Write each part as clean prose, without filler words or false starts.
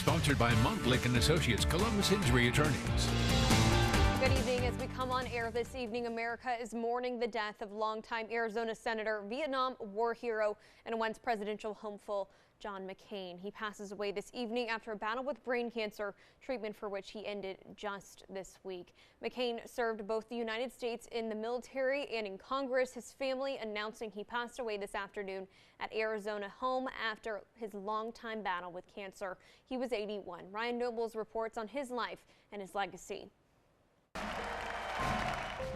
Sponsored by Montlick and Associates, Columbus Injury Attorneys. Good evening. As we come on air this evening, America is mourning the death of longtime Arizona Senator, Vietnam War hero, and once presidential hopeful John McCain. He passes away this evening after a battle with brain cancer, treatment for which he ended just this week. McCain served both the United States in the military and in Congress. His family announcing he passed away this afternoon at Arizona home after his longtime battle with cancer. He was 81. Ryan Nobles reports on his life and his legacy.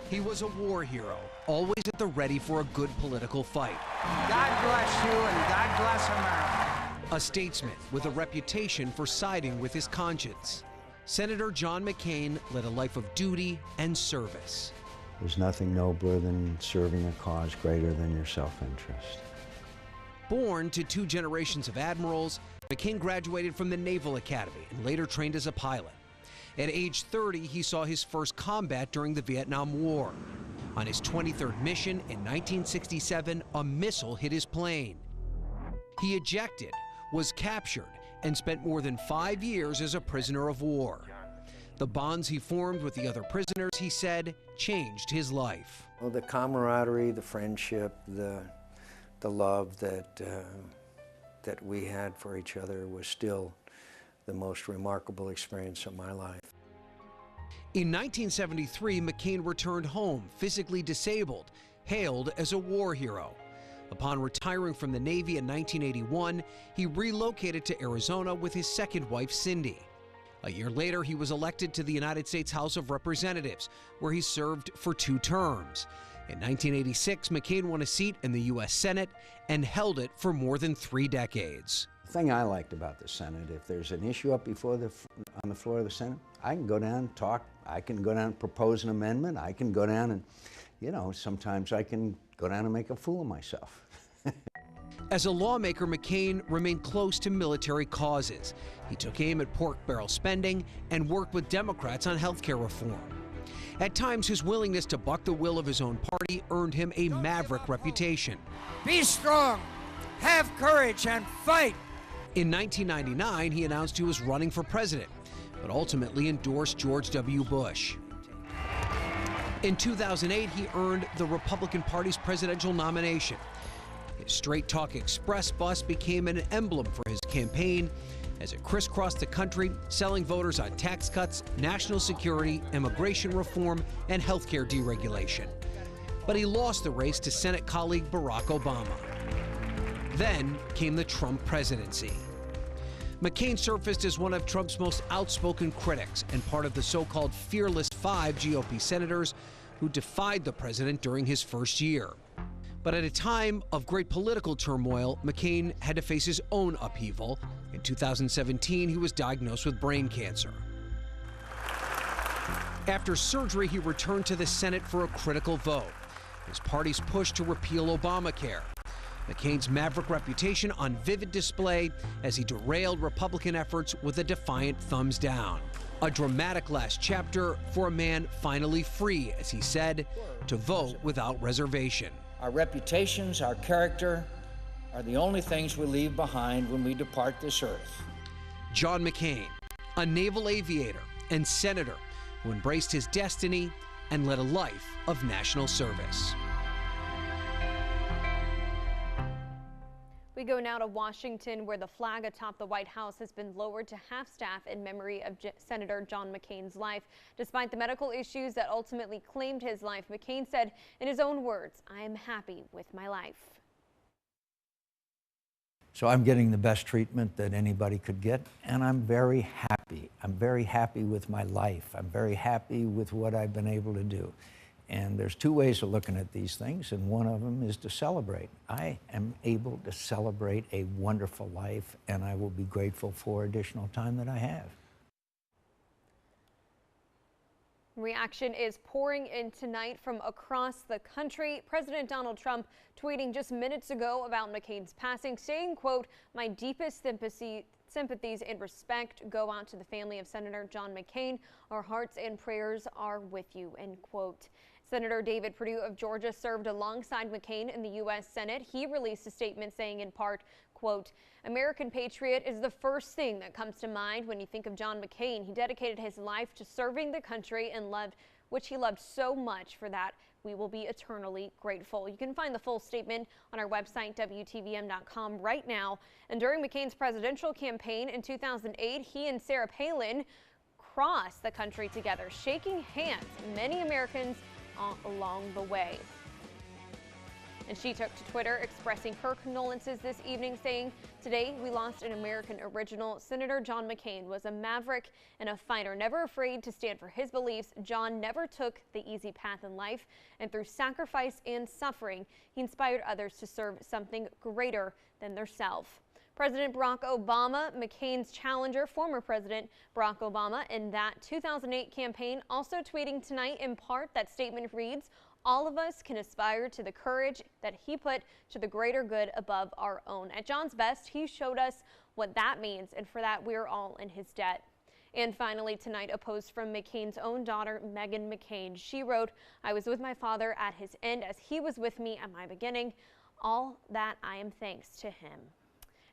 He was a war hero, always at the ready for a good political fight. God bless you and God bless America. A statesman with a reputation for siding with his conscience. Senator John McCain led a life of duty and service. There's nothing nobler than serving a cause greater than your self-interest. Born to two generations of admirals, McCain graduated from the Naval Academy and later trained as a pilot. At age 30, he saw his first combat during the Vietnam War. On his 23rd mission in 1967, a missile hit his plane. He ejected, was captured, and spent more than 5 years as a prisoner of war. The bonds he formed with the other prisoners, he said, changed his life. Well, the camaraderie, the friendship, the love that we had for each other was still the most remarkable experience of my life. In 1973, McCain returned home, physically disabled, hailed as a war hero. Upon retiring from the Navy in 1981, he relocated to Arizona with his second wife, Cindy. A year later, he was elected to the United States House of Representatives, where he served for 2 terms. In 1986, McCain won a seat in the U.S. Senate and held it for more than 3 decades. The thing I liked about the Senate, if there's an issue up on the floor of the Senate, I can go down and talk, I can go down and propose an amendment, I can go down and, you know, sometimes I can go down and make a fool of myself. As a lawmaker, McCain remained close to military causes. He took aim at pork barrel spending and worked with Democrats on health care reform. At times, his willingness to buck the will of his own party earned him a maverick reputation. Be strong, have courage, and fight. In 1999, he announced he was running for president, but ultimately endorsed George W. Bush. In 2008, he earned the Republican Party's presidential nomination. His Straight Talk Express bus became an emblem for his campaign as it crisscrossed the country, selling voters on tax cuts, national security, immigration reform, and healthcare deregulation. But he lost the race to Senate colleague Barack Obama. Then came the Trump presidency. McCain surfaced as one of Trump's most outspoken critics and part of the so-called Fearless 5 GOP senators who defied the president during his first year. But at a time of great political turmoil, McCain had to face his own upheaval. In 2017, he was diagnosed with brain cancer. After surgery, he returned to the Senate for a critical vote, his party's push to repeal Obamacare. McCain's maverick reputation on vivid display as he derailed Republican efforts with a defiant thumbs down. A dramatic last chapter for a man finally free, as he said, to vote without reservation. Our reputations, our character, are the only things we leave behind when we depart this earth. John McCain, a naval aviator and senator who embraced his destiny and led a life of national service. We go now to Washington, where the flag atop the White House has been lowered to half-staff in memory of Senator John McCain's life. Despite the medical issues that ultimately claimed his life, McCain said in his own words, "I am happy with my life." So I'm getting the best treatment that anybody could get, and I'm very happy. I'm very happy with my life. I'm very happy with what I've been able to do. And there's 2 ways of looking at these things, and one of them is to celebrate. I am able to celebrate a wonderful life, and I will be grateful for additional time that I have. Reaction is pouring in tonight from across the country. President Donald Trump tweeting just minutes ago about McCain's passing, saying, quote, "My deepest sympathies and respect go out to the family of Senator John McCain. Our hearts and prayers are with you," end quote. Senator David Perdue of Georgia served alongside McCain in the U.S. Senate. He released a statement saying in part, Quote, American patriot is the first thing that comes to mind when you think of John McCain. He dedicated his life to serving the country and which he loved so much. For that, we will be eternally grateful. You can find the full statement on our website, WTVM.com, right now. And during McCain's presidential campaign in 2008, he and Sarah Palin crossed the country together, shaking hands, many Americans along the way. And she took to Twitter expressing her condolences this evening, saying, today we lost an American original. Senator John McCain was a maverick and a fighter, never afraid to stand for his beliefs. John never took the easy path in life, and through sacrifice and suffering, he inspired others to serve something greater than themselves. President Barack Obama, McCain's challenger, former President Barack Obama, in that 2008 campaign, also tweeting tonight in part. That statement reads, all of us can aspire to the courage that he put to the greater good above our own. At John's best, he showed us what that means, and for that, we're all in his debt. And finally tonight, a post from McCain's own daughter, Meghan McCain. She wrote, I was with my father at his end as he was with me at my beginning. All that I am thanks to him.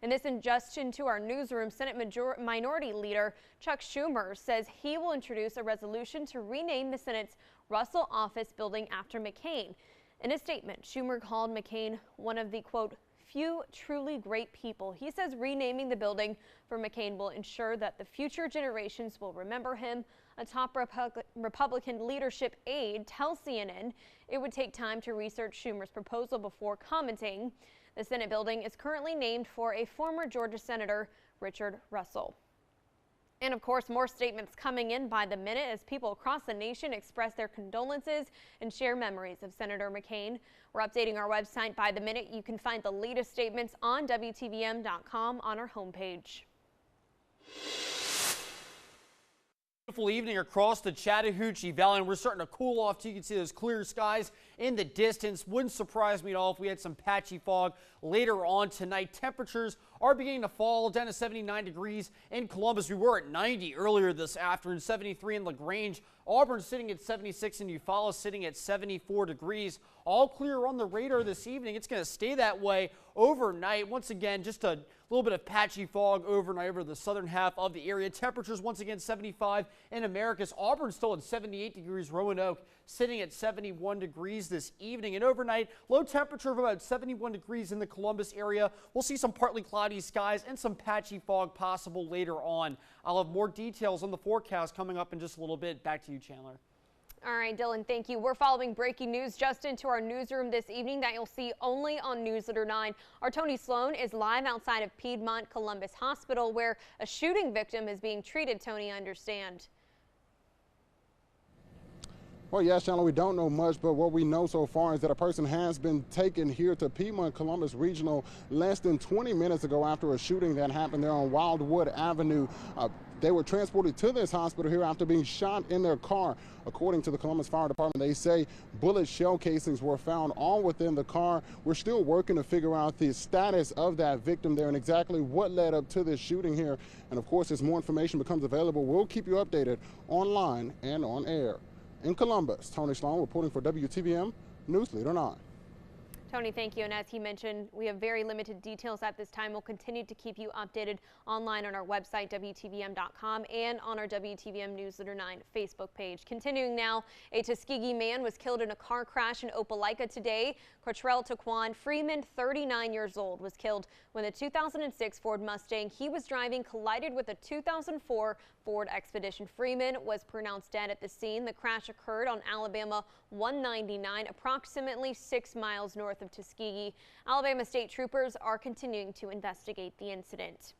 And this ingestion to our newsroom, Senate Minority Leader Chuck Schumer says he will introduce a resolution to rename the Senate's Russell Office Building after McCain. In a statement, Schumer called McCain one of the, quote, few truly great people. He says renaming the building for McCain will ensure that the future generations will remember him. A top Republican leadership aide tells CNN it would take time to research Schumer's proposal before commenting. The Senate building is currently named for a former Georgia Senator, Richard Russell. And of course, more statements coming in by the minute as people across the nation express their condolences and share memories of Senator McCain. We're updating our website by the minute. You can find the latest statements on WTVM.com on our homepage. Beautiful evening across the Chattahoochee Valley, and we're starting to cool off too. You can see those clear skies in the distance. Wouldn't surprise me at all if we had some patchy fog later on tonight. Temperatures are beginning to fall down to 79 degrees in Columbus. We were at 90 earlier this afternoon, 73 in LaGrange. Auburn sitting at 76 and Eufaula sitting at 74 degrees. All clear on the radar this evening. It's going to stay that way overnight. Once again, just a little bit of patchy fog overnight over the southern half of the area. Temperatures once again 75 in Americus. Auburn still at 78 degrees. Roanoke sitting at 71 degrees this evening. And overnight, low temperature of about 71 degrees in the Columbus area. We'll see some partly cloudy skies and some patchy fog possible later on. I'll have more details on the forecast coming up in just a little bit. Back to you, Chandler. All right, Dylan, thank you. We're following breaking news just into our newsroom this evening that you'll see only on News Leader 9. Our Tony Sloan is live outside of Piedmont Columbus Hospital, where a shooting victim is being treated. Tony, I understand. Well, yes, Chandler, we don't know much, but what we know so far is that a person has been taken here to Piedmont Columbus Regional less than 20 minutes ago after a shooting that happened there on Wildwood Avenue. They were transported to this hospital here after being shot in their car. According to the Columbus Fire Department, they say bullet shell casings were found all within the car. We're still working to figure out the status of that victim there and exactly what led up to this shooting here. And of course, as more information becomes available, we'll keep you updated online and on air. In Columbus, Tony Sloan reporting for WTVM News Leader 9. Tony, thank you. And as he mentioned, we have very limited details at this time. We'll continue to keep you updated online on our website, WTVM.com, and on our WTVM News Leader 9 Facebook page. Continuing now, a Tuskegee man was killed in a car crash in Opelika today. Cortrell Taquan Freeman, 39 years old, was killed when the 2006 Ford Mustang he was driving collided with a 2004 Ford Expedition. Freeman was pronounced dead at the scene. The crash occurred on Alabama 199, approximately 6 miles north of Tuskegee. Alabama state troopers are continuing to investigate the incident.